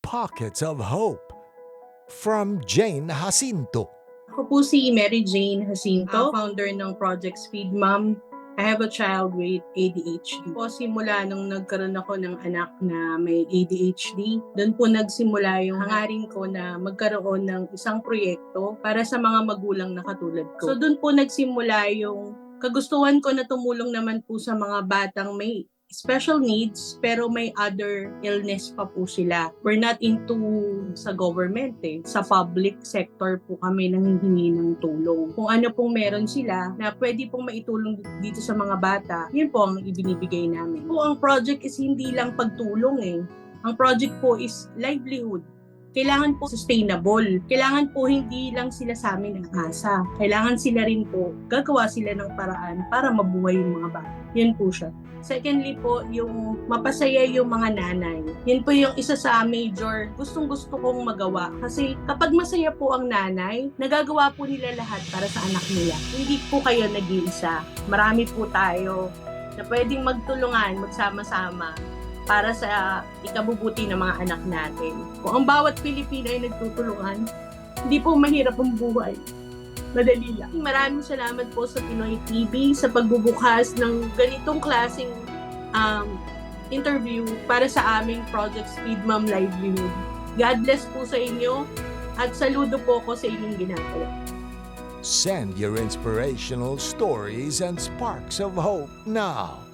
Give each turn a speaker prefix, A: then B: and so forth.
A: Pockets of Hope from Jane Jacinto.
B: Ako po si Mary Jane Jacinto, founder ng Project Speed Mom. I have a child with ADHD. Po simula nung nagkaroon ako ng anak na may ADHD, doon po nagsimula yung hangarin ko na magkaroon ng isang proyekto para sa mga magulang na katulad ko. So doon po nagsimula yung kagustuhan ko na tumulong naman po sa mga batang may special needs pero may other illness pa po sila. We're not into sa government Sa public sector po kami nanghihingi ng tulong. Kung ano pong meron sila na pwede pong maitulong dito sa mga bata, yun po ang ibinibigay namin. Po ang project is hindi lang pagtulong Ang project po is livelihood. Kailangan po sustainable. Kailangan po hindi lang sila sa amin nag-asa. Kailangan sila rin po, gagawa sila ng paraan para mabuhay yung mga bata. Yan po siya. Secondly po, yung mapasaya yung mga nanay. Yan po yung isa sa major gustong-gusto kong magawa. Kasi kapag masaya po ang nanay, nagagawa po nila lahat para sa anak nila. Hindi po kayo nag-iisa. Marami po tayo na pwedeng magtulungan, magsama-sama para sa ikabubuti ng mga anak natin. Kung ang bawat Pilipino ay nagtutulungan, hindi po mahirap ang buhay. Madali lang. Maraming salamat po sa Pinoy TV sa pagbubukas ng ganitong klaseng interview para sa aming Project Speed Mom Livelihood. God bless po sa inyo at saludo po ko sa inyong ginagawa.
A: Send your inspirational stories and sparks of hope now